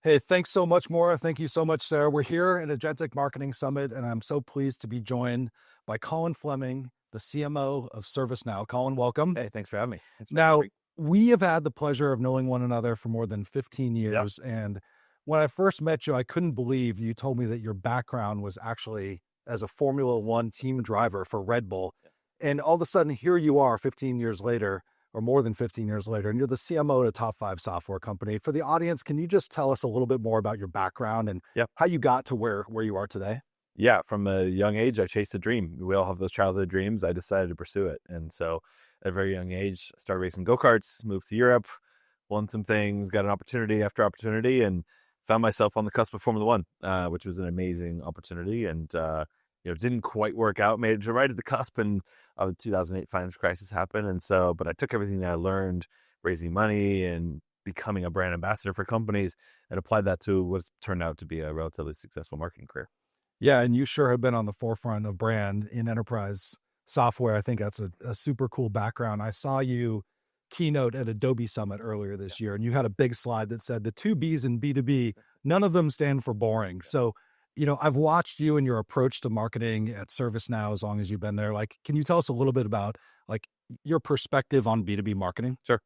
Hey, thanks so much, Maura. Thank you so much, Sarah. We're here at Agentic Marketing Summit, and I'm so pleased to be joined by Colin Fleming, the CMO of ServiceNow. Colin, welcome. Hey, thanks for having me. Now, we have had the pleasure of knowing one another for more than 15 Yeah. years. And when I first met you, I couldn't believe you told me that your background was actually as a Formula One team driver for Red Bull. Yeah. And all of a sudden, here you are 15 years later, or more than 15 years later, and you're the CMO at a top 5 software company. For the audience, can you just tell us a little bit more about your background and Yeah. how you got to where you are today? Yeah. From a young age, I chased a dream. We all have those childhood dreams. I decided to pursue it. And so at a very young age, I started racing go-karts, moved to Europe, won some things, got an opportunity after opportunity, and found myself on the cusp of Formula One, which was an amazing opportunity. And, didn't quite work out, made it to right at the cusp, and the 2008 financial crisis happened. And so, but I took everything that I learned raising money and becoming a brand ambassador for companies and applied that to what's turned out to be a relatively successful marketing career. Yeah, and you sure have been on the forefront of brand in enterprise software. I think that's a super cool background. I saw you keynote at Adobe Summit earlier this year, and you had a big slide that said the two B's in B2B, none of them stand for boring. So, I've watched you and your approach to marketing at ServiceNow as long as you've been there. Like, can you tell us a little bit about like your perspective on B2B marketing? Sure.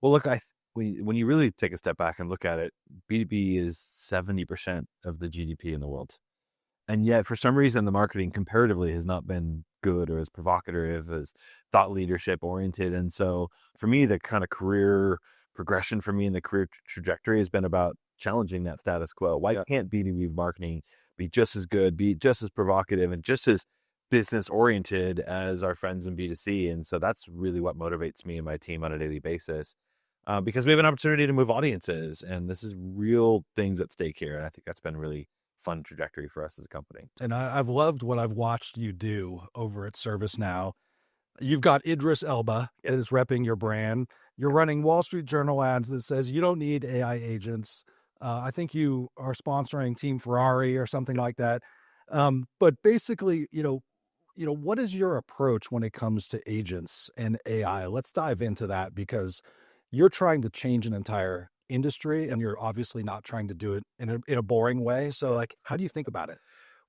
Well, look, when you really take a step back and look at it, B2B is 70% of the GDP in the world. And yet, for some reason, the marketing comparatively has not been good or as provocative, as thought leadership oriented. And so for me, the kind of career progression for me and the career trajectory has been about challenging that status quo. Why Yeah. can't B2B marketing be just as good, be just as provocative and just as business oriented as our friends in B2C? And so that's really what motivates me and my team on a daily basis. Because we have an opportunity to move audiences, and this is real things at stake here. And I think that's been really fun trajectory for us as a company. And I've loved what I've watched you do over at ServiceNow. You've got Idris Elba Yeah. that is repping your brand. You're running Wall Street Journal ads that says you don't need AI agents. I think you are sponsoring Team Ferrari or something like that. But basically, what is your approach when it comes to agents and AI? Let's dive into that because you're trying to change an entire industry and you're obviously not trying to do it in a boring way. So like, how do you think about it?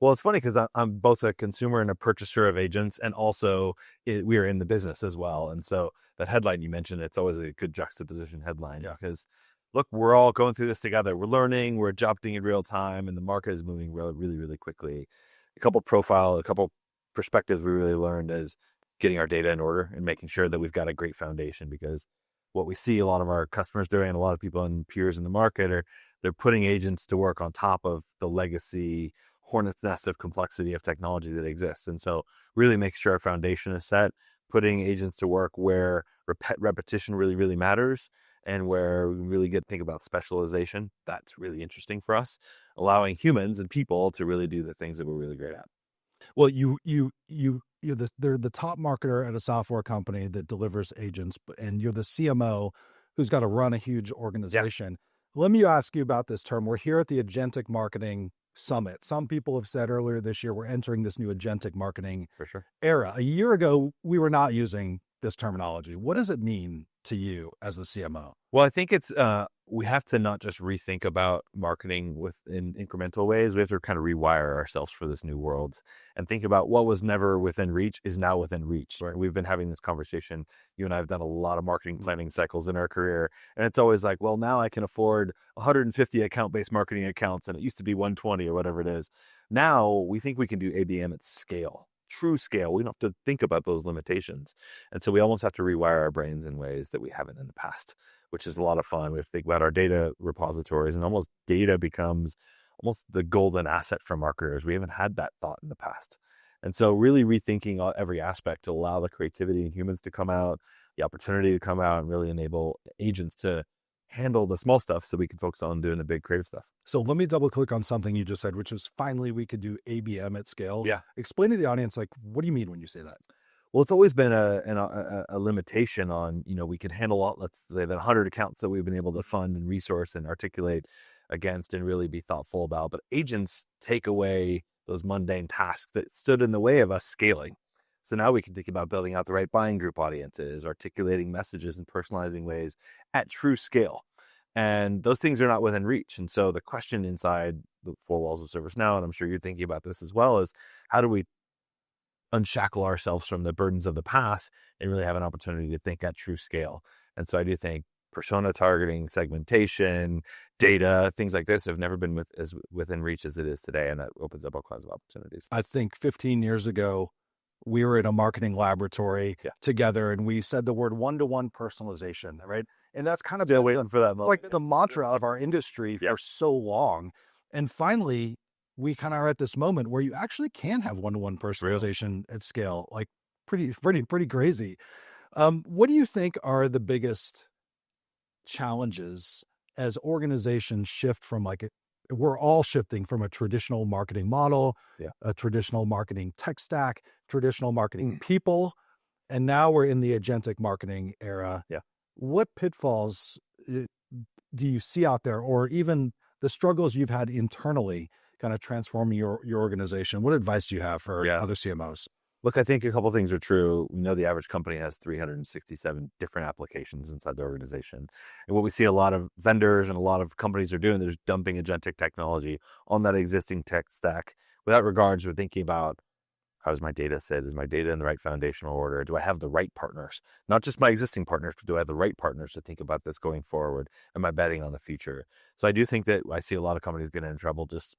Well, it's funny because I'm both a consumer and a purchaser of agents, and also we are in the business as well. And so that headline you mentioned, it's always a good juxtaposition headline Yeah. because look, we're all going through this together. We're learning, we're adopting in real time, and the market is moving really, really quickly. A couple perspectives we really learned is getting our data in order and making sure that we've got a great foundation, because what we see a lot of our customers doing and a lot of people and peers in the market are they're putting agents to work on top of the legacy hornet's nest of complexity of technology that exists. And so really making sure our foundation is set, putting agents to work where repetition really, really matters, and where we really get to think about specialization. That's really interesting for us, allowing humans and people to really do the things that we're really great at. Well, they're the top marketer at a software company that delivers agents, and you're the CMO who's got to run a huge Yeah, organization. Let me ask you about this term. We're here at the Agentic Marketing Summit. Some people have said earlier this year we're entering this new agentic marketing for sure. era. A year ago, we were not using this terminology. What does it mean to you as the CMO? Well, I think it's we have to not just rethink about marketing in incremental ways. We have to kind of rewire ourselves for this new world and think about what was never within reach is now within reach. Right? We've been having this conversation. You and I have done a lot of marketing planning cycles in our career, and it's always like, well, now I can afford 150 account-based marketing accounts, and it used to be 120 or whatever it is. Now we think we can do ABM at scale. True scale. We don't have to think about those limitations. And so we almost have to rewire our brains in ways that we haven't in the past, which is a lot of fun. We have to think about our data repositories, and almost data becomes almost the golden asset for marketers. We haven't had that thought in the past. And so really rethinking every aspect to allow the creativity in humans to come out, the opportunity to come out, and really enable agents to handle the small stuff so we can focus on doing the big creative stuff. So let me double click on something you just said, which is finally we could do ABM at scale. Yeah. Explain to the audience, like, what do you mean when you say that? Well, it's always been a limitation on, we can handle, let's say, that 100 accounts that we've been able to fund and resource and articulate against and really be thoughtful about. But agents take away those mundane tasks that stood in the way of us scaling. So now we can think about building out the right buying group audiences, articulating messages in personalizing ways at true scale. And those things are not within reach. And so the question inside the four walls of ServiceNow, and I'm sure you're thinking about this as well, is how do we unshackle ourselves from the burdens of the past and really have an opportunity to think at true scale? And so I do think persona targeting, segmentation, data, things like this have never been as within reach as it is today. And that opens up all kinds of opportunities. I think 15 years ago, we were in a marketing laboratory together and we said the word one-to-one personalization, right? And that's kind of waiting for that it's moment. like the mantra of our industry for so long. And finally, we kind of are at this moment where you actually can have one-to-one personalization at scale, like pretty crazy. What do you think are the biggest challenges as organizations shift from we're all shifting from a traditional marketing model, a traditional marketing tech stack, traditional marketing people, and now we're in the agentic marketing era. What pitfalls do you see out there, or even the struggles you've had internally kind of transforming your organization? What advice do you have for other CMOs? Look, I think a couple of things are true. We know the average company has 367 different applications inside the organization. And what we see a lot of vendors and a lot of companies are doing, they're just dumping agentic technology on that existing tech stack. Without regards, we're thinking about, how does my data sit? Is my data in the right foundational order? Do I have the right partners? Not just my existing partners, but do I have the right partners to think about this going forward? Am I betting on the future? So I do think that I see a lot of companies getting in trouble, just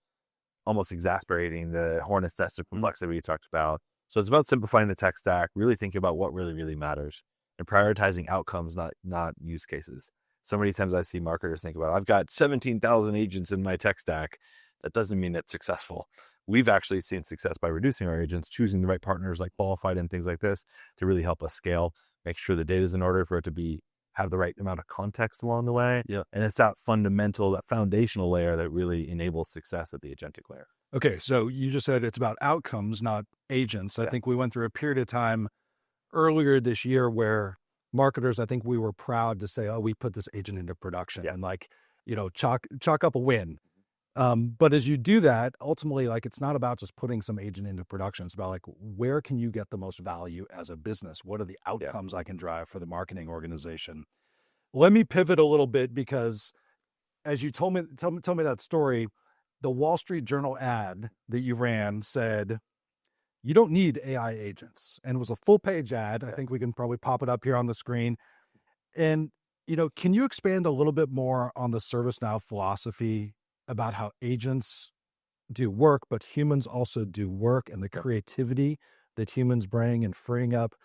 almost exasperating the hornet's nest of complexity we talked about. So it's about simplifying the tech stack, really thinking about what really matters, and prioritizing outcomes, not use cases. So many times I see marketers think about, I've got 17,000 agents in my tech stack. That doesn't mean it's successful. We've actually seen success by reducing our agents, choosing the right partners like Qualified and things like this to really help us scale, make sure the data is in order for it to have the right amount of context along the way. And it's that fundamental, that foundational layer that really enables success at the agentic layer. Okay, so you just said it's about outcomes, not agents. I think we went through a period of time earlier this year where marketers, I think we were proud to say, oh, we put this agent into production and chalk up a win. But as you do that, ultimately, it's not about just putting some agent into production. It's about where can you get the most value as a business? What are the outcomes I can drive for the marketing organization? Let me pivot a little bit, because as you told me that story, the Wall Street Journal ad that you ran said, you don't need AI agents. And it was a full page ad. I think we can probably pop it up here on the screen. And, can you expand a little bit more on the ServiceNow philosophy about how agents do work, but humans also do work, and the creativity that humans bring and freeing up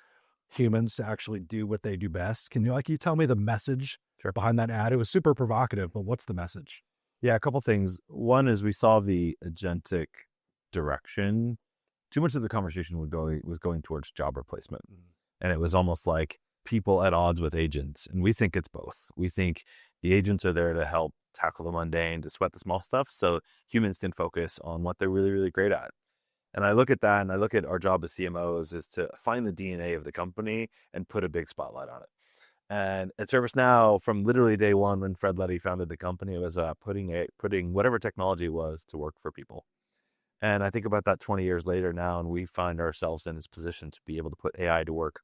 humans to actually do what they do best? Can you tell me the message behind that ad? It was super provocative, but what's the message? Yeah, a couple things. One is we saw the agentic direction. Too much of the conversation was going towards job replacement. And it was almost like people at odds with agents. And we think it's both. We think the agents are there to help tackle the mundane, to sweat the small stuff, so humans can focus on what they're really great at. And I look at that, and I look at our job as CMOs is to find the DNA of the company and put a big spotlight on it. And at ServiceNow, from literally day one when Fred Letty founded the company, it was putting whatever technology it was to work for people. And I think about that 20 years later now, and we find ourselves in this position to be able to put AI to work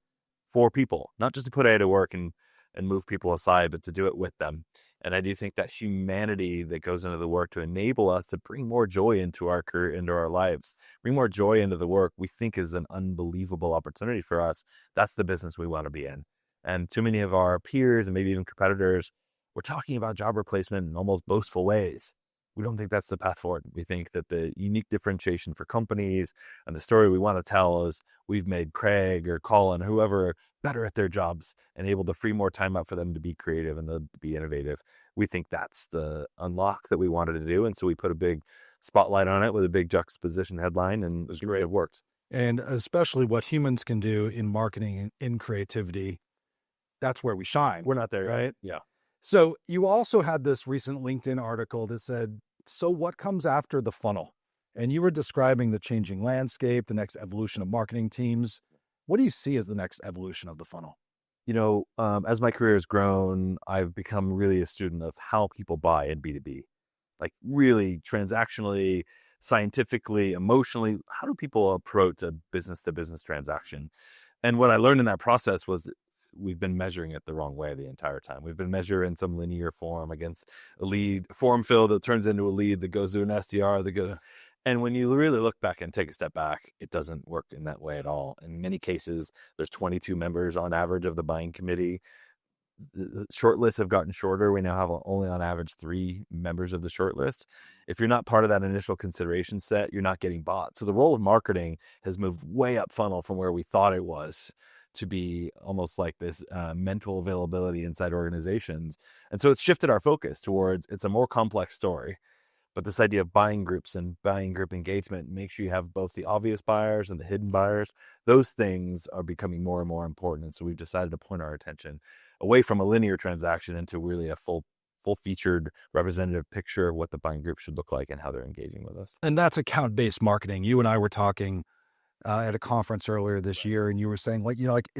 for people, not just to put AI to work and move people aside, but to do it with them. And I do think that humanity that goes into the work to enable us to bring more joy into our career, into our lives, bring more joy into the work, we think is an unbelievable opportunity for us. That's the business we want to be in. And too many of our peers and maybe even competitors, we're talking about job replacement in almost boastful ways. We don't think that's the path forward. We think that the unique differentiation for companies and the story we want to tell is we've made Kraig or Colin, whoever, better at their jobs and able to free more time up for them to be creative and to be innovative. We think that's the unlock that we wanted to do. And so we put a big spotlight on it with a big juxtaposition headline, and it worked. And especially what humans can do in marketing and in creativity, that's where we shine. We're not there, right? Yeah. So you also had this recent LinkedIn article that said, so what comes after the funnel? And you were describing the changing landscape, the next evolution of marketing teams. What do you see as the next evolution of the funnel? As my career has grown, I've become really a student of how people buy in B2B, like really transactionally, scientifically, emotionally. How do people approach a business to business transaction? And what I learned in that process was we've been measuring it the wrong way the entire time. We've been measuring some linear form against a lead form fill that turns into a lead that goes to an SDR that goes. And when you really look back and take a step back, it doesn't work in that way at all. In many cases, there's 22 members on average of the buying committee. The short lists have gotten shorter. We now have only on average 3 members of the short list. If you're not part of that initial consideration set, you're not getting bought. So the role of marketing has moved way up funnel from where we thought it was to be almost like this mental availability inside organizations. And so it's shifted our focus towards it's a more complex story. But this idea of buying groups and buying group engagement makes sure you have both the obvious buyers and the hidden buyers. Those things are becoming more and more important. And so we've decided to point our attention away from a linear transaction into really a full-featured representative picture of what the buying group should look like and how they're engaging with us. And that's account-based marketing. You and I were talking at a conference earlier this year, and you were saying, like, like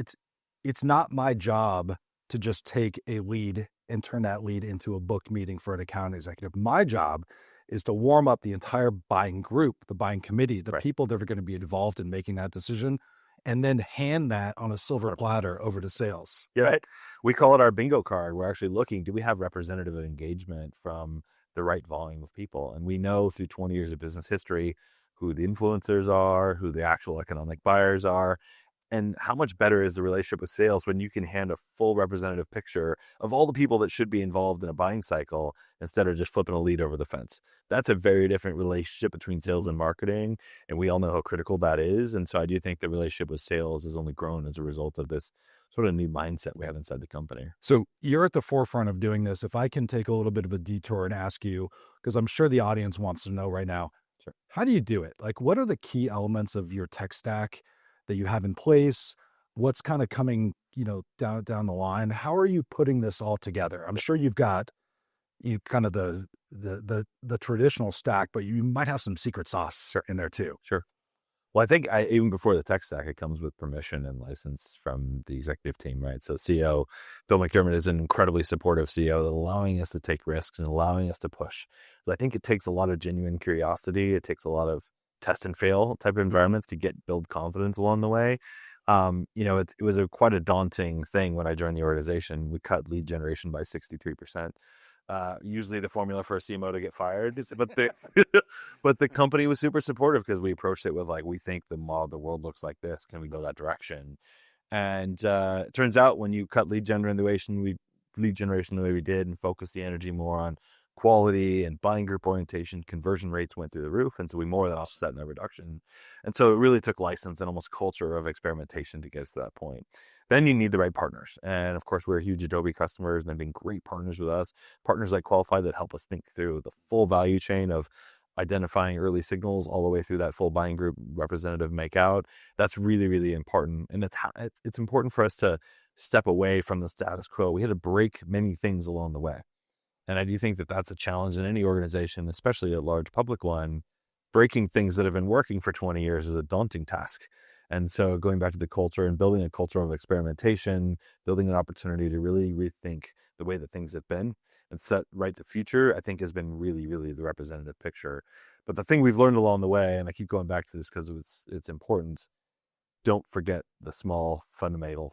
it's not my job to just take a lead and turn that lead into a booked meeting for an account executive. My job is to warm up the entire buying group, the buying committee, the people that are going to be involved in making that decision, and then hand that on a silver platter over to sales. Yeah, right. We call it our bingo card. We're actually looking, do we have representative engagement from the right volume of people? And we know through 20 years of business history who the influencers are, who the actual economic buyers are, and how much better is the relationship with sales when you can hand a full representative picture of all the people that should be involved in a buying cycle instead of just flipping a lead over the fence. That's a very different relationship between sales and marketing, and we all know how critical that is. And so I do think the relationship with sales has only grown as a result of this sort of new mindset we have inside the company. So you're at the forefront of doing this. If I can take a little bit of a detour and ask you, because I'm sure the audience wants to know right now, sure, how do you do it? Like, what are the key elements of your tech stack that you have in place? What's kind of coming, down the line? How are you putting this all together? I'm sure you've got kind of the traditional stack, but you might have some secret sauce in there too. Sure. Well, I think even before the tech stack, it comes with permission and license from the executive team, right? So CEO Bill McDermott is an incredibly supportive CEO, allowing us to take risks and allowing us to push. So I think it takes a lot of genuine curiosity. It takes a lot of test and fail type of environments to build confidence along the way. It was quite a daunting thing when I joined the organization. We cut lead generation by 63%. Usually the formula for a CMO to get fired, but the company was super supportive because we approached it with we think the world looks like this. Can we go that direction? And it turns out when you cut lead generation the way we did and focus the energy more on quality and buying group orientation, conversion rates went through the roof. And so we more than offset that reduction. And so it really took license and almost culture of experimentation to get us to that point. Then you need the right partners. And of course, we're huge Adobe customers and they've been great partners with us. Partners like Qualify that help us think through the full value chain of identifying early signals all the way through that full buying group representative makeout. That's really, really important. And it's important for us to step away from the status quo. We had to break many things along the way. And I do think that that's a challenge in any organization, especially a large public one. Breaking things that have been working for 20 years is a daunting task. And so going back to the culture and building a culture of experimentation, building an opportunity to really rethink the way that things have been and set right the future, I think has been really, really the representative picture. But the thing we've learned along the way, and I keep going back to this because it's important, don't forget the small fundamental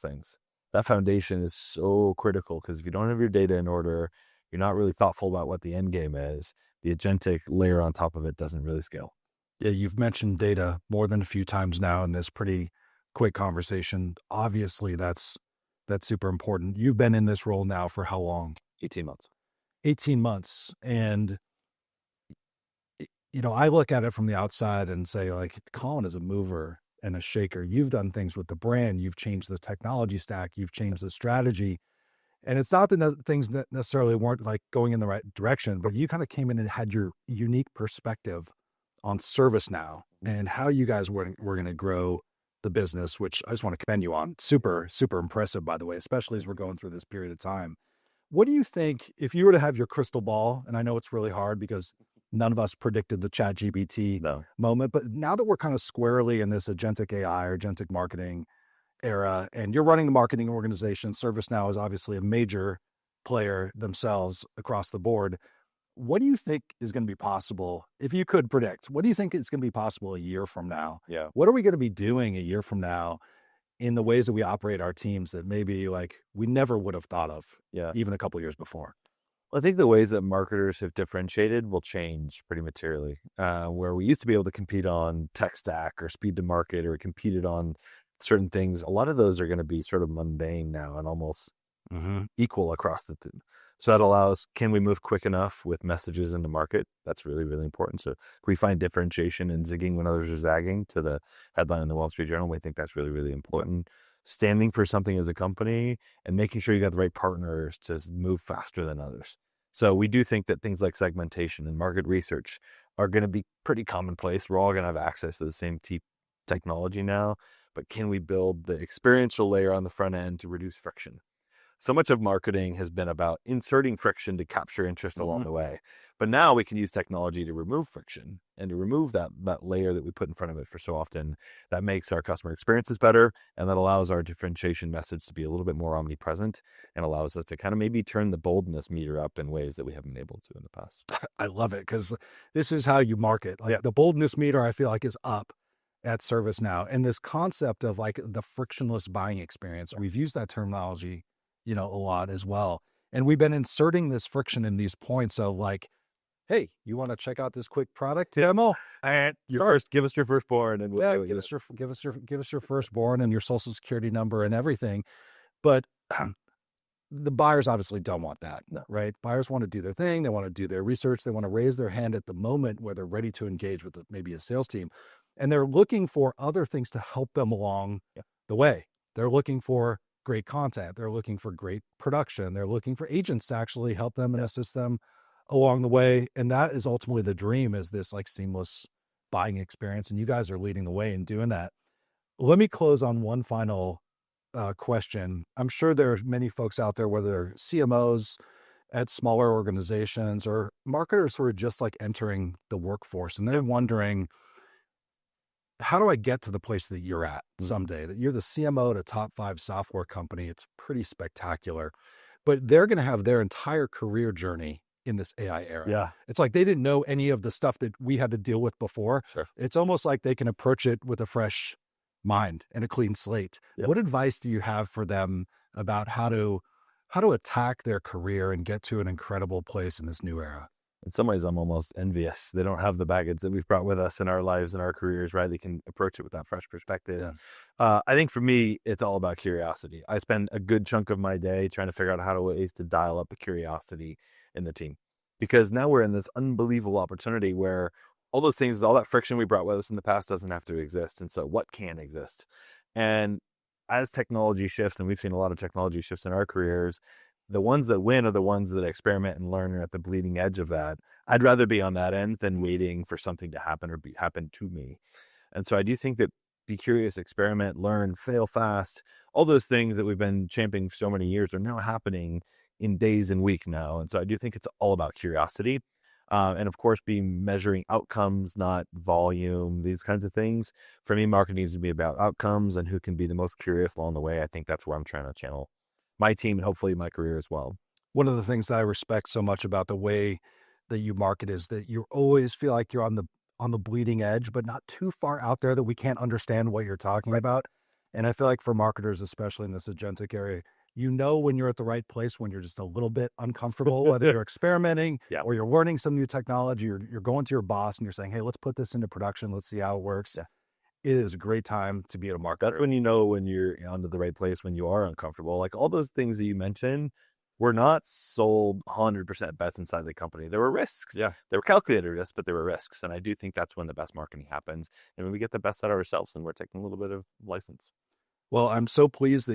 things. That foundation is so critical because if you don't have your data in order, you're not really thoughtful about what the end game is. The agentic layer on top of it doesn't really scale. Yeah, you've mentioned data more than a few times now in this pretty quick conversation. Obviously, that's super important. You've been in this role now for how long? 18 months. 18 months. And, I look at it from the outside and say, Colin is a mover and a shaker. You've done things with the brand. You've changed the technology stack. You've changed the strategy. And it's not that things necessarily weren't going in the right direction, but you kind of came in and had your unique perspective on ServiceNow and how you guys were going to grow the business, which I just want to commend you on. Super, super impressive, by the way, especially as we're going through this period of time. What do you think, if you were to have your crystal ball, and I know it's really hard because none of us predicted the ChatGPT moment, but now that we're kind of squarely in this agentic AI or agentic marketing era, and you're running the marketing organization, ServiceNow is obviously a major player themselves across the board. What do you think is going to be possible? If you could predict, what do you think is going to be possible a year from now? Yeah. What are we going to be doing a year from now in the ways that we operate our teams that maybe like we never would have thought of Yeah. even a couple years before? I think the ways that marketers have differentiated will change pretty materially. Where we used to be able to compete on tech stack or speed to market, or competed on certain things, a lot of those are going to be sort of mundane now and almost equal across the so that allows, can we move quick enough with messages in the market? That's really, really important. So if we find differentiation and zigging when others are zagging, to the headline in the Wall Street Journal, we think that's really, really important. Standing for something as a company and making sure you got the right partners to move faster than others. So we do think that things like segmentation and market research are going to be pretty commonplace. We're all going to have access to the same technology now, but can we build the experiential layer on the front end to reduce friction? So much of marketing has been about inserting friction to capture interest along the way. But now we can use technology to remove friction and to remove that layer that we put in front of it for so often. That makes our customer experiences better, and that allows our differentiation message to be a little bit more omnipresent, and allows us to kind of maybe turn the boldness meter up in ways that we haven't been able to in the past. I love it, because this is how you market. Like the boldness meter, I feel like, is up at ServiceNow. And this concept of like the frictionless buying experience, we've used that terminology, a lot as well. And we've been inserting this friction in these points of like, hey, you want to check out this quick product demo? And first, give us your firstborn, and we'll give us your firstborn and your social security number and everything. But the buyers obviously don't want that, right? Buyers want to do their thing. They want to do their research. They want to raise their hand at the moment where they're ready to engage with maybe a sales team. And they're looking for other things to help them along the way. They're looking for great content. They're looking for great production. They're looking for agents to actually help them and assist them along the way. And that is ultimately the dream, is this like seamless buying experience. And you guys are leading the way in doing that. Let me close on one final question. I'm sure there's many folks out there, whether they're CMOs at smaller organizations or marketers who are just like entering the workforce, and they're wondering, how do I get to the place that you're at someday? That you're the CMO at a top 5 software company. It's pretty spectacular, but they're going to have their entire career journey in this AI era. Yeah. It's like they didn't know any of the stuff that we had to deal with before. Sure. It's almost like they can approach it with a fresh mind and a clean slate. What advice do you have for them about how to attack their career and get to an incredible place in this new era? In some ways, I'm almost envious. They don't have the baggage that we've brought with us in our lives and our careers, right? They can approach it with that fresh perspective. I think for me, it's all about curiosity. I spend a good chunk of my day trying to figure out ways to dial up the curiosity in the team, because now we're in this unbelievable opportunity where all those things, all that friction we brought with us in the past doesn't have to exist. And so what can exist? And as technology shifts, and we've seen a lot of technology shifts in our careers, the ones that win are the ones that experiment and learn, are at the bleeding edge of that. I'd rather be on that end than waiting for something to happen or happen to me. And so I do think that be curious, experiment, learn, fail fast, all those things that we've been championing for so many years are now happening in days and weeks now. And so I do think it's all about curiosity. And of course, be measuring outcomes, not volume, these kinds of things. For me, marketing needs to be about outcomes and who can be the most curious along the way. I think that's where I'm trying to channel my team and hopefully my career as well. One of the things that I respect so much about the way that you market is that you always feel like you're on the bleeding edge, but not too far out there that we can't understand what you're talking about. And I feel like for marketers, especially in this agentic area, when you're at the right place, when you're just a little bit uncomfortable, whether you're experimenting or you're learning some new technology, or you're going to your boss and you're saying, hey, let's put this into production. Let's see how it works. It is a great time to be at a market. That's when when you're onto the right place, when you are uncomfortable. Like all those things that you mentioned were not sold 100% bets inside the company. There were risks. They were calculated risks, but there were risks. And I do think that's when the best marketing happens. And when we get the best out of ourselves, and we're taking a little bit of license. Well, I'm so pleased that you